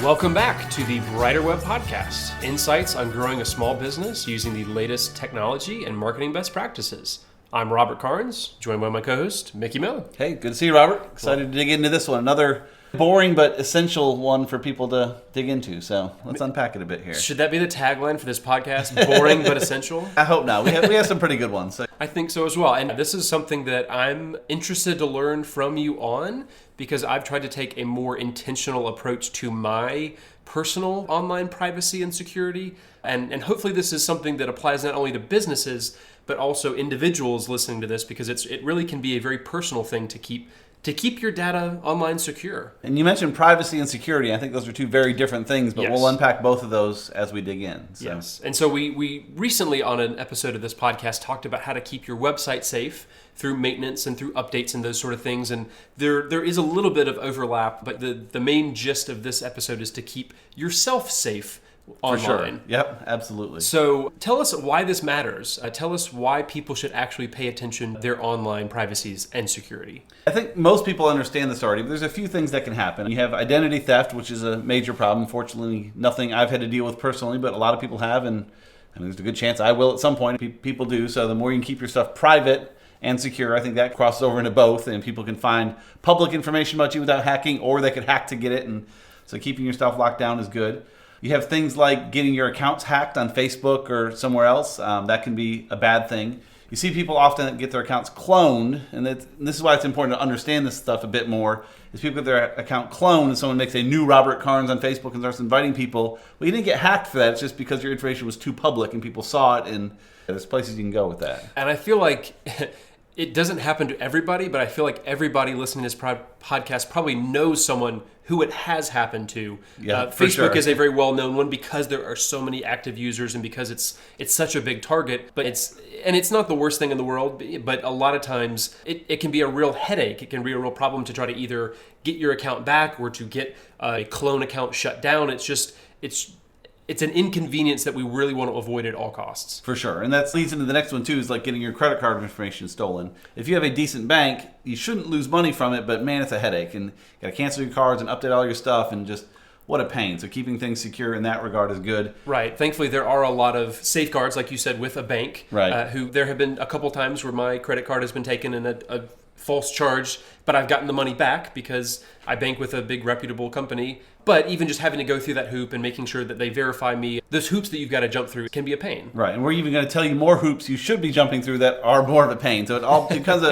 Welcome back to the Brighter Web Podcast, insights on growing a small business using the latest technology and marketing best practices. I'm Robert Carnes, joined by my co-host, Mickey Miller. Hey, good to see you, Robert. Excited to dig into this one. Another boring but essential one for people to dig into. So let's unpack it a bit here. Should that be the tagline for this podcast? Boring but essential? I hope not. We have some pretty good ones. So. I think so as well. And this is something that I'm interested to learn from you on, because I've tried to take a more intentional approach to my personal online privacy and security. And hopefully this is something that applies not only to businesses, but also individuals listening to this, because it really can be a very personal thing to keep your data online secure. And you mentioned privacy and security. I think those are two very different things, but We'll unpack both of those as we dig in. So. Yes. And so we recently on an episode of this podcast talked about how to keep your website safe through maintenance and through updates and those sort of things. And there is a little bit of overlap, but the main gist of this episode is to keep yourself safe online. For sure. Yep, absolutely. So tell us why this matters. Tell us why people should actually pay attention to their online privacies and security. I think most people understand this already, but there's a few things that can happen. You have identity theft, which is a major problem. Fortunately, nothing I've had to deal with personally, but a lot of people have, and there's a good chance I will at some point. People do. So the more you can keep your stuff private and secure, I think that crosses over into both, and people can find public information about you without hacking, or they could hack to get it, and so keeping your stuff locked down is good. You have things like getting your accounts hacked on Facebook or somewhere else. That can be a bad thing. You see people often get their accounts cloned, and this is why it's important to understand this stuff a bit more, is people get their account cloned and someone makes a new Robert Carnes on Facebook and starts inviting people. Well, you didn't get hacked for that. It's just because your information was too public and people saw it, and there's places you can go with that. And I feel like it doesn't happen to everybody, but I feel like everybody listening to this podcast probably knows someone who it has happened to. Yeah, Facebook is a very well-known one because there are so many active users and because it's such a big target. But it's not the worst thing in the world, but a lot of times it can be a real headache. It can be a real problem to try to either get your account back or to get a clone account shut down. It's an inconvenience that we really want to avoid at all costs. For sure. And that leads into the next one, too, is like getting your credit card information stolen. If you have a decent bank, you shouldn't lose money from it, but man, it's a headache. And you got to cancel your cards and update all your stuff, and just what a pain. So keeping things secure in that regard is good. Right. Thankfully, there are a lot of safeguards, like you said, with a bank. Right. There have been a couple times where my credit card has been taken in a false charge, but I've gotten the money back because I bank with a big reputable company. But even just having to go through that hoop and making sure that they verify me, those hoops that you've got to jump through can be a pain. Right, and we're even going to tell you more hoops you should be jumping through that are more of a pain. So it all becomes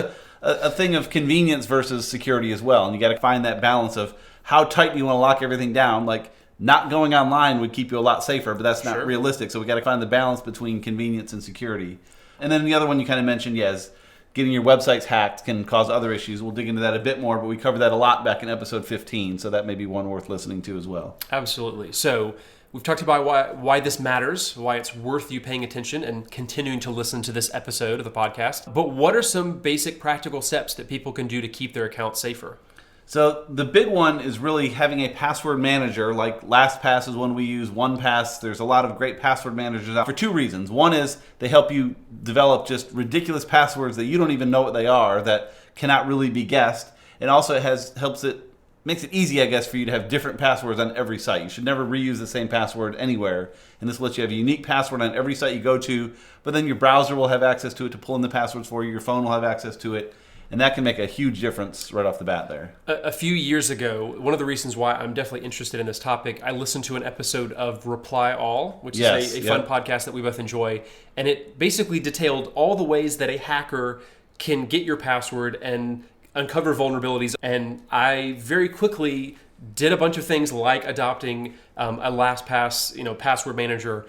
a thing of convenience versus security as well. And you got to find that balance of how tight do you want to lock everything down. Like, not going online would keep you a lot safer, but that's not realistic. So we got to find the balance between convenience and security. And then the other one you kind of mentioned, is getting your websites hacked can cause other issues. We'll dig into that a bit more, but we covered that a lot back in episode 15, so that may be one worth listening to as well. Absolutely. So we've talked about why this matters, why it's worth you paying attention and continuing to listen to this episode of the podcast. But what are some basic practical steps that people can do to keep their accounts safer? So the big one is really having a password manager. Like Lastpass is one we use, Onepass. There's a lot of great password managers out for two reasons. One is they help you develop just ridiculous passwords that you don't even know what they are, that cannot really be guessed. And also it makes it easy, I guess, for you to have different passwords on every site. You should never reuse the same password anywhere. And this lets you have a unique password on every site you go to, but then your browser will have access to it to pull in the passwords for you. Your phone will have access to it. And that can make a huge difference right off the bat there. A few years ago, one of the reasons why I'm definitely interested in this topic, I listened to an episode of Reply All, which is a fun podcast that we both enjoy. And it basically detailed all the ways that a hacker can get your password and uncover vulnerabilities. And I very quickly did a bunch of things like adopting a LastPass, password manager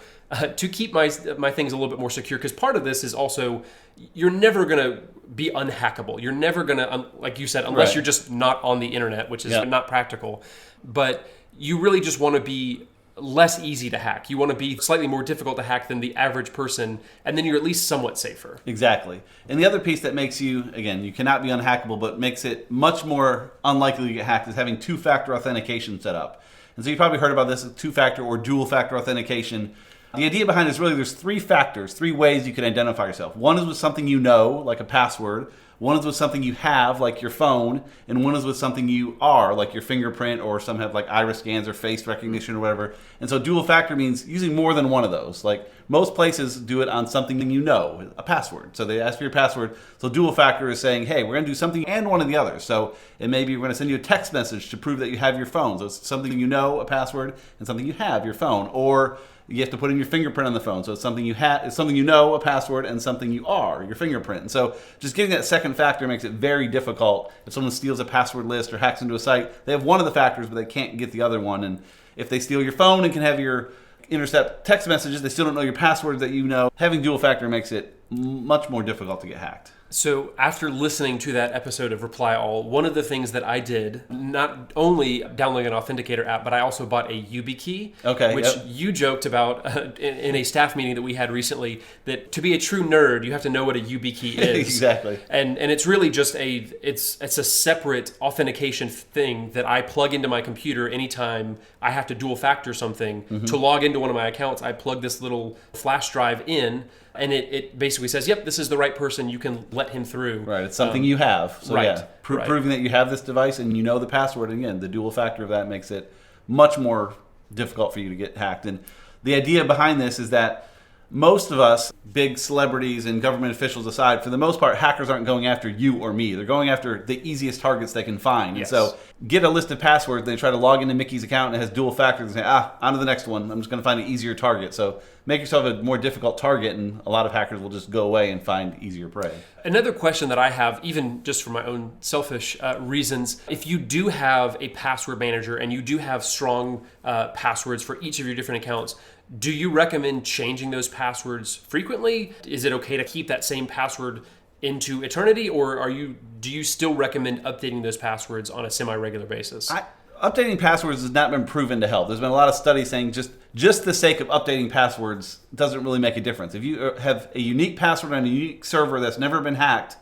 to keep my things a little bit more secure. Because part of this is also, you're never going to be unhackable. You're never going to, like you said, unless you're just not on the internet, which is not practical. But you really just want to be less easy to hack. You want to be slightly more difficult to hack than the average person, and then you're at least somewhat safer. Exactly. And the other piece that makes you, again, you cannot be unhackable, but makes it much more unlikely to get hacked is having two-factor authentication set up. And so you probably heard about this, two-factor or dual-factor authentication. The idea behind it is really there's three factors, three ways you can identify yourself. One is with something you know, like a password. One is with something you have, like your phone, and one is with something you are, like your fingerprint, or some have like iris scans or face recognition or whatever. And so dual factor means using more than one of those. Like most places do it on something you know, a password. So they ask for your password. So dual factor is saying, hey, we're going to do something and one of the others. So it may be we're going to send you a text message to prove that you have your phone. So it's something you know, a password, and something you have, your phone. Or you have to put in your fingerprint on the phone. So it's something you have, it's something you know, a password, and something you are, your fingerprint. And so just getting that second factor makes it very difficult. If someone steals a password list or hacks into a site, they have one of the factors, but they can't get the other one. And if they steal your phone and can have your intercept text messages, they still don't know your passwords that you know. Having dual factor makes it much more difficult to get hacked. So after listening to that episode of Reply All, one of the things that I did, not only downloading an authenticator app, but I also bought a YubiKey, which you joked about in a staff meeting that we had recently, that to be a true nerd, you have to know what a YubiKey is. Exactly. And it's really just it's a separate authentication thing that I plug into my computer anytime I have to dual factor something. Mm-hmm. To log into one of my accounts, I plug this little flash drive in, and it basically says, yep, this is the right person. You can let him through. Right. It's something you have. So right, yeah, proving that you have this device and you know the password. And again, the dual factor of that makes it much more difficult for you to get hacked. And the idea behind this is that most of us, big celebrities and government officials aside, for the most part, hackers aren't going after you or me. They're going after the easiest targets they can find. Yes. And so get a list of passwords. They try to log into Mickey's account and it has dual factors and say, on to the next one. I'm just going to find an easier target. So make yourself a more difficult target, and a lot of hackers will just go away and find easier prey. Another question that I have, even just for my own selfish reasons, if you do have a password manager and you do have strong passwords for each of your different accounts, do you recommend changing those passwords frequently? Is it okay to keep that same password into eternity, or do you still recommend updating those passwords on a semi-regular basis? Updating passwords has not been proven to help. There's been a lot of studies saying just the sake of updating passwords doesn't really make a difference. If you have a unique password on a unique server that's never been hacked,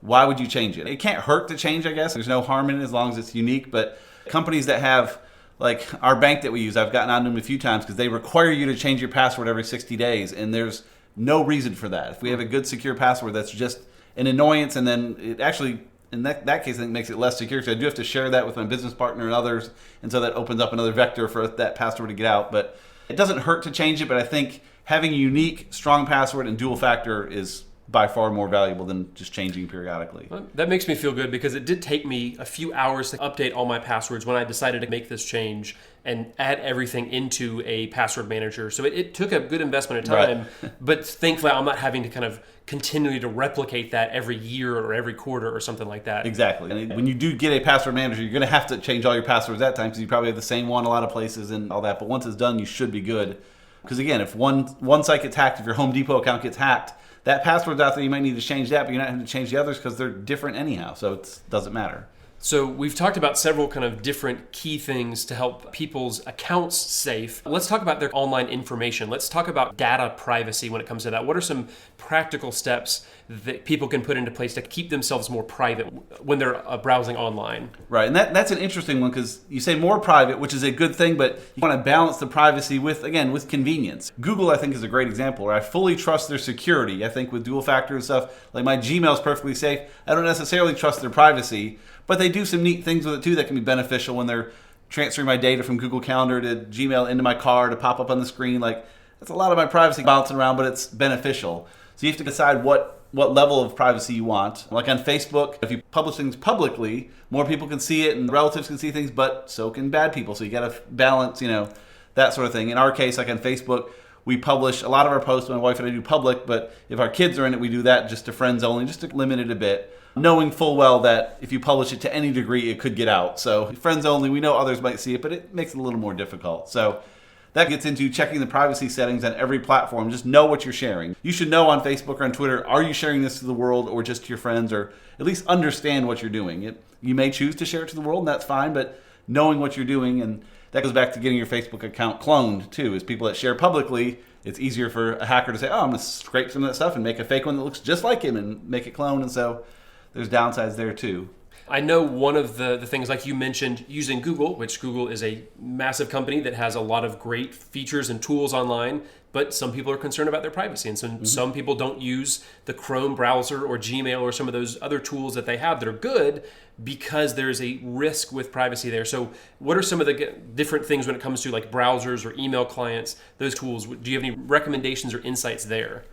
why would you change it? It can't hurt to change, I guess. There's no harm in it as long as it's unique. But companies that have, like our bank that we use, I've gotten on them a few times because they require you to change your password every 60 days, and there's no reason for that. If we have a good secure password, that's just an annoyance, and then it actually, in that case, I think makes it less secure. So I do have to share that with my business partner and others, and so that opens up another vector for that password to get out. But it doesn't hurt to change it, but I think having a unique, strong password and dual factor is by far more valuable than just changing periodically. Well, that makes me feel good, because it did take me a few hours to update all my passwords when I decided to make this change and add everything into a password manager. So it took a good investment of time, right. But thankfully I'm not having to kind of continually to replicate that every year or every quarter or something like that. Exactly. And when you do get a password manager, you're going to have to change all your passwords that time, because you probably have the same one a lot of places and all that. But once it's done, you should be good. Because again, if one site gets hacked, if your Home Depot account gets hacked, that password's out there, you might need to change that, but you're not having to change the others because they're different anyhow, so it doesn't matter. So we've talked about several kind of different key things to help people's accounts safe. Let's talk about their online information. Let's talk about data privacy when it comes to that. What are some practical steps that people can put into place to keep themselves more private when they're browsing online? Right, and that's an interesting one, because you say more private, which is a good thing, but you want to balance the privacy with convenience. Google, I think, is a great example where I fully trust their security. I think with dual factor and stuff, like my Gmail is perfectly safe. I don't necessarily trust their privacy, but they do some neat things with it too that can be beneficial when they're transferring my data from Google Calendar to Gmail into my car to pop up on the screen. Like, that's a lot of my privacy bouncing around, but it's beneficial. So you have to decide what level of privacy you want. Like on Facebook, if you publish things publicly, more people can see it and relatives can see things, but so can bad people. So you got to balance, that sort of thing. In our case, like on Facebook, we publish a lot of our posts, my wife and I do public, but if our kids are in it, we do that just to friends only, just to limit it a bit, knowing full well that if you publish it to any degree, it could get out. So friends only, we know others might see it, but it makes it a little more difficult. So that gets into checking the privacy settings on every platform. Just know what you're sharing. You should know on Facebook or on Twitter, are you sharing this to the world or just to your friends, or at least understand what you're doing. You may choose to share it to the world, and that's fine, but knowing what you're doing, and that goes back to getting your Facebook account cloned too, is people that share publicly, it's easier for a hacker to say, I'm going to scrape some of that stuff and make a fake one that looks just like him and make it clone, and so there's downsides there too. I know one of the things, like you mentioned, using Google, which Google is a massive company that has a lot of great features and tools online, but some people are concerned about their privacy. And so some people don't use the Chrome browser or Gmail or some of those other tools that they have that are good because there's a risk with privacy there. So what are some of the different things when it comes to like browsers or email clients, those tools? Do you have any recommendations or insights there?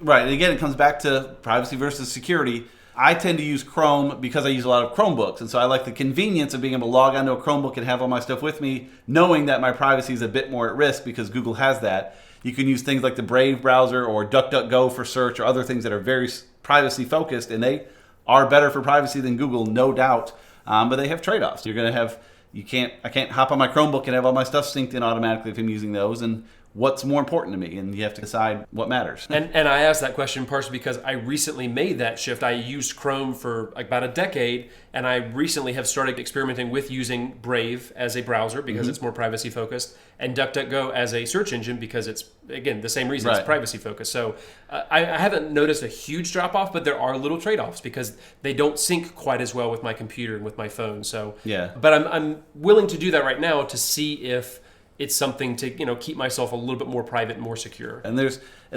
Right. And again, it comes back to privacy versus security. I tend to use Chrome because I use a lot of Chromebooks. And so I like the convenience of being able to log onto a Chromebook and have all my stuff with me, knowing that my privacy is a bit more at risk because Google has that. You can use things like the Brave browser or DuckDuckGo for search or other things that are very privacy focused, and they are better for privacy than Google, no doubt. But they have trade-offs. You're going to have, I can't hop on my Chromebook and have all my stuff synced in automatically if I'm using those. And what's more important to me, and you have to decide what matters. And I asked that question partially because I recently made that shift. I used Chrome for about a decade, and I recently have started experimenting with using Brave as a browser because it's more privacy focused, and DuckDuckGo as a search engine because it's, again, the same reason, it's privacy focused. So I haven't noticed a huge drop off, but there are little trade-offs because they don't sync quite as well with my computer and with my phone. So, but I'm willing to do that right now to see if it's something to keep myself a little bit more private and more secure. And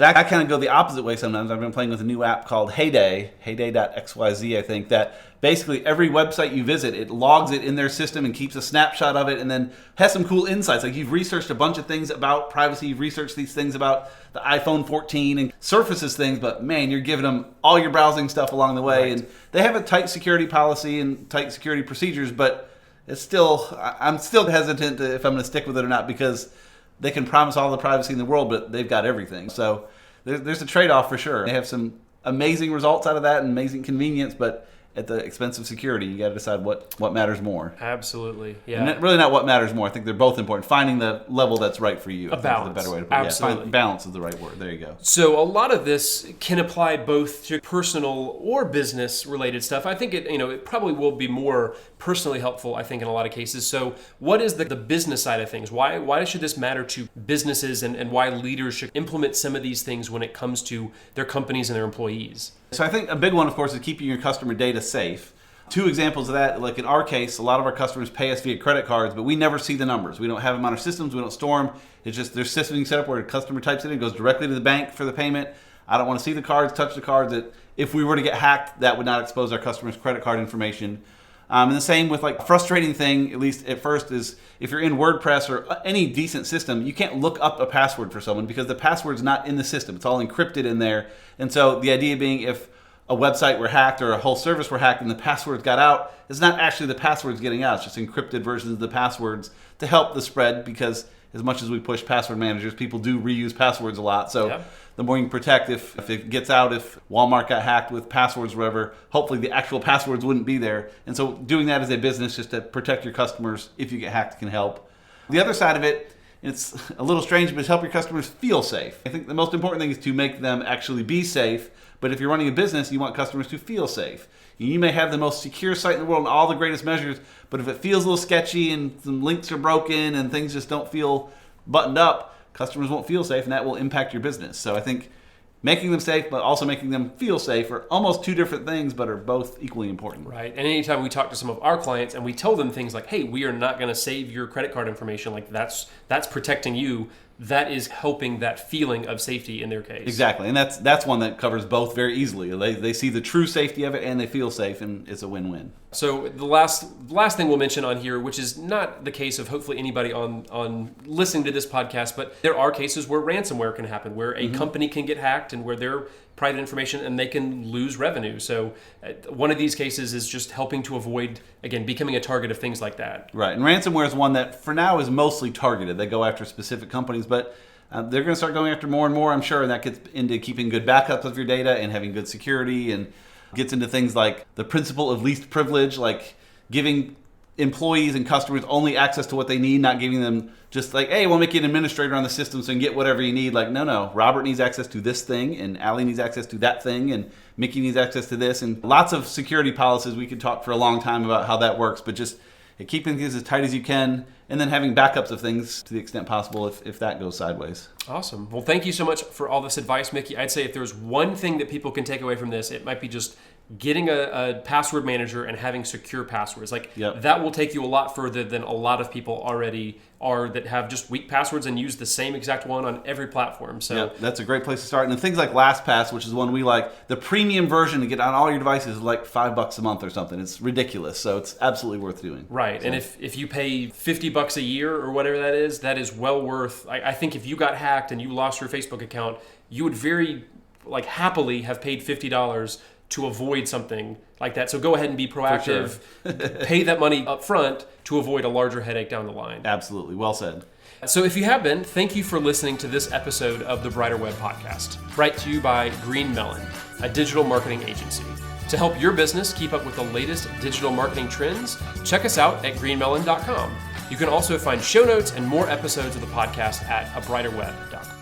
I kind of go the opposite way sometimes. I've been playing with a new app called Heyday.xyz, I think, that basically every website you visit, it logs it in their system and keeps a snapshot of it and then has some cool insights. Like you've researched a bunch of things about privacy, you've researched these things about the iPhone 14 and surfaces things, but man, you're giving them all your browsing stuff along the way. And they have a tight security policy and tight security procedures, but I'm still hesitant if I'm going to stick with it or not because they can promise all the privacy in the world, but they've got everything. So there's a trade-off for sure. They have some amazing results out of that and amazing convenience, but at the expense of security, you got to decide what matters more. Absolutely, yeah. And really not what matters more. I think they're both important. Finding the level that's right for you. A balance. Is the better way to put it. Absolutely. Yeah, balance is the right word. There you go. So a lot of this can apply both to personal or business related stuff. I think it probably will be more personally helpful, I think, in a lot of cases. So what is the business side of things? Why should this matter to businesses and why leaders should implement some of these things when it comes to their companies and their employees? So I think a big one, of course, is keeping your customer data safe. Two examples of that, like in our case, a lot of our customers pay us via credit cards, but we never see the numbers. We don't have them on our systems. We don't store them. It's just there's systems set up where a customer types it in, goes directly to the bank for the payment. I don't want to see the cards, touch the cards. If we were to get hacked, that would not expose our customers' credit card information. And the same with like frustrating thing, at least at first, is if you're in WordPress or any decent system, you can't look up a password for someone because the password's not in the system. It's all encrypted in there. And so the idea being if a website were hacked or a whole service were hacked and the passwords got out, it's not actually the passwords getting out. It's just encrypted versions of the passwords to help the spread because as much as we push password managers, people do reuse passwords a lot. So the more you can protect, if it gets out, if Walmart got hacked with passwords or whatever, hopefully the actual passwords wouldn't be there. And so doing that as a business just to protect your customers if you get hacked can help. The other side of it, it's a little strange, but it's help your customers feel safe. I think the most important thing is to make them actually be safe. But if you're running a business, you want customers to feel safe. You may have the most secure site in the world and all the greatest measures, but if it feels a little sketchy and some links are broken and things just don't feel buttoned up, customers won't feel safe, and that will impact your business. So I think making them safe, but also making them feel safe are almost two different things, but are both equally important. Right. And anytime we talk to some of our clients and we tell them things like, hey, we are not going to save your credit card information, like that's protecting you, that is helping that feeling of safety in their case. Exactly. And that's one that covers both very easily. They see the true safety of it and they feel safe, and it's a win-win. So the last thing we'll mention on here, which is not the case of hopefully anybody on listening to this podcast, but there are cases where ransomware can happen, where a company can get hacked and where their private information and they can lose revenue. So one of these cases is just helping to avoid, again, becoming a target of things like that. Right. And ransomware is one that for now is mostly targeted. They go after specific companies, but they're going to start going after more and more, I'm sure, and that gets into keeping good backups of your data and having good security, and gets into things like the principle of least privilege, like giving employees and customers only access to what they need, not giving them just like, hey, we'll make you an administrator on the system so you can get whatever you need. Like, no, Robert needs access to this thing, and Allie needs access to that thing, and Mickey needs access to this, and lots of security policies. We could talk for a long time about how that works, but just keeping things as tight as you can, and then having backups of things to the extent possible if that goes sideways. Awesome. Well, thank you so much for all this advice, Mickey. I'd say if there's one thing that people can take away from this, it might be just getting a password manager and having secure passwords. Yep. That will take you a lot further than a lot of people already are that have just weak passwords and use the same exact one on every platform. So yep, that's a great place to start. And things like Lastpass, which is one we like, the premium version to get on all your devices is like $5 a month or something. It's ridiculous. So it's absolutely worth doing. Right. So. And if you pay $50 a year or whatever that is well worth. I think if you got hacked and you lost your Facebook account, you would very happily have paid $50 to avoid something like that. So go ahead and be proactive. Sure. Pay that money up front to avoid a larger headache down the line. Absolutely. Well said. So if you have been, thank you for listening to this episode of the Brighter Web Podcast, brought to you by Green Melon, a digital marketing agency. To help your business keep up with the latest digital marketing trends, check us out at greenmelon.com. You can also find show notes and more episodes of the podcast at abrighterweb.com.